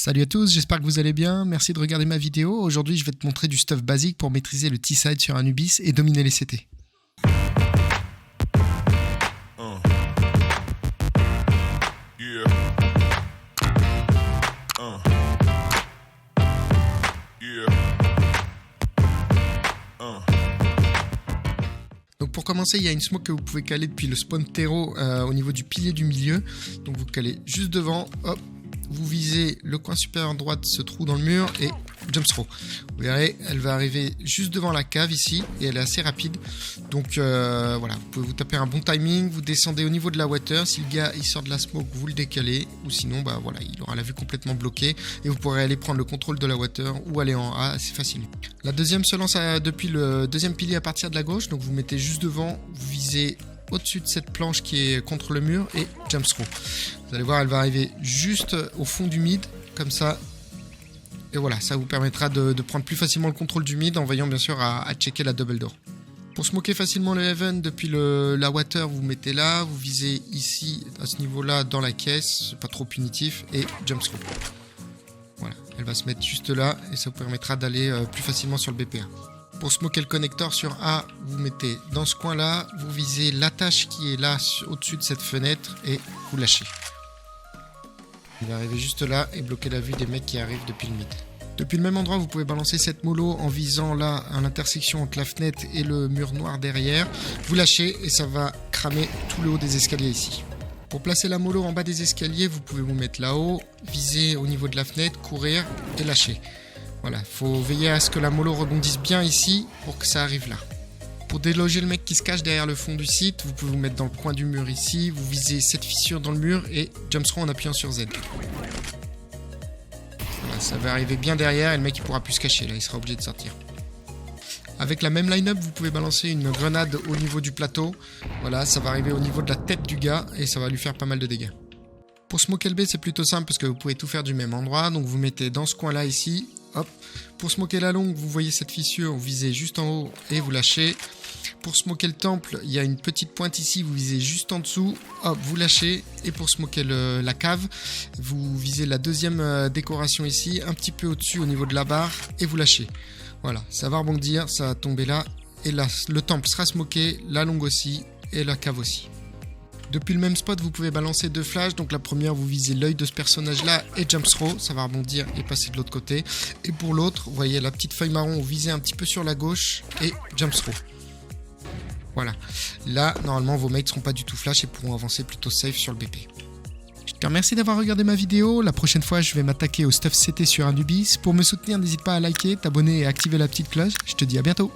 Salut à tous, j'espère que vous allez bien, merci de regarder ma vidéo. Aujourd'hui je vais te montrer du stuff basique pour maîtriser le T-side sur Anubis et dominer les CT. Donc pour commencer, il y a une smoke que vous pouvez caler depuis le spawn terreau au niveau du pilier du milieu. Donc vous calez juste devant, hop, vous visez le coin supérieur droit de ce trou dans le mur et jump throw. Vous verrez, elle va arriver juste devant la cave ici et elle est assez rapide. Donc voilà, vous pouvez vous taper un bon timing, vous descendez au niveau de la water. Si le gars il sort de la smoke, vous le décalez ou sinon bah voilà, il aura la vue complètement bloquée et vous pourrez aller prendre le contrôle de la water ou aller en A assez facilement. La deuxième se lance depuis le deuxième pilier à partir de la gauche. Donc vous mettez juste devant, vous visez au-dessus de cette planche qui est contre le mur et jump throw. Vous allez voir, elle va arriver juste au fond du mid, comme ça. Et voilà, ça vous permettra de prendre plus facilement le contrôle du mid en veillant bien sûr à checker la double door. Pour smoker facilement le heaven depuis la water, vous mettez là, vous visez ici, à ce niveau-là, dans la caisse, c'est pas trop punitif, et jump throw. Voilà, elle va se mettre juste là et ça vous permettra d'aller plus facilement sur le BPA. Pour smoker le connecteur sur A, vous mettez dans ce coin-là, vous visez l'attache qui est là au-dessus de cette fenêtre et vous lâchez. Il va arriver juste là et bloquer la vue des mecs qui arrivent depuis le mid. Depuis le même endroit, vous pouvez balancer cette mollo en visant là à l'intersection entre la fenêtre et le mur noir derrière. Vous lâchez et ça va cramer tout le haut des escaliers ici. Pour placer la mollo en bas des escaliers, vous pouvez vous mettre là-haut, viser au niveau de la fenêtre, courir et lâcher. Voilà, il faut veiller à ce que la mollo rebondisse bien ici pour que ça arrive là. Pour déloger le mec qui se cache derrière le fond du site, vous pouvez vous mettre dans le coin du mur ici, vous visez cette fissure dans le mur et jump throw en appuyant sur Z. Voilà, ça va arriver bien derrière et le mec il pourra plus se cacher, là il sera obligé de sortir. Avec la même line-up, vous pouvez balancer une grenade au niveau du plateau. Voilà, ça va arriver au niveau de la tête du gars et ça va lui faire pas mal de dégâts. Pour smoke LB, c'est plutôt simple parce que vous pouvez tout faire du même endroit. Donc vous mettez dans ce coin-là ici. Hop. Pour smoker la longue, vous voyez cette fissure, vous visez juste en haut et vous lâchez. Pour smoker le temple, il y a une petite pointe ici, vous visez juste en dessous, hop, vous lâchez. Et pour smoker la cave, vous visez la deuxième décoration ici, un petit peu au-dessus au niveau de la barre et vous lâchez. Voilà, ça va rebondir, ça va tomber là. Et là, le temple sera smoké, la longue aussi et la cave aussi. Depuis le même spot, vous pouvez balancer deux flashs. Donc la première, vous visez l'œil de ce personnage-là et jump throw. Ça va rebondir et passer de l'autre côté. Et pour l'autre, vous voyez la petite feuille marron, vous visez un petit peu sur la gauche et jump throw. Voilà. Là, normalement, vos mates ne seront pas du tout flash et pourront avancer plutôt safe sur le BP. Je te remercie d'avoir regardé ma vidéo. La prochaine fois, je vais m'attaquer au stuff CT sur Anubis. Pour me soutenir, n'hésite pas à liker, t'abonner et activer la petite cloche. Je te dis à bientôt.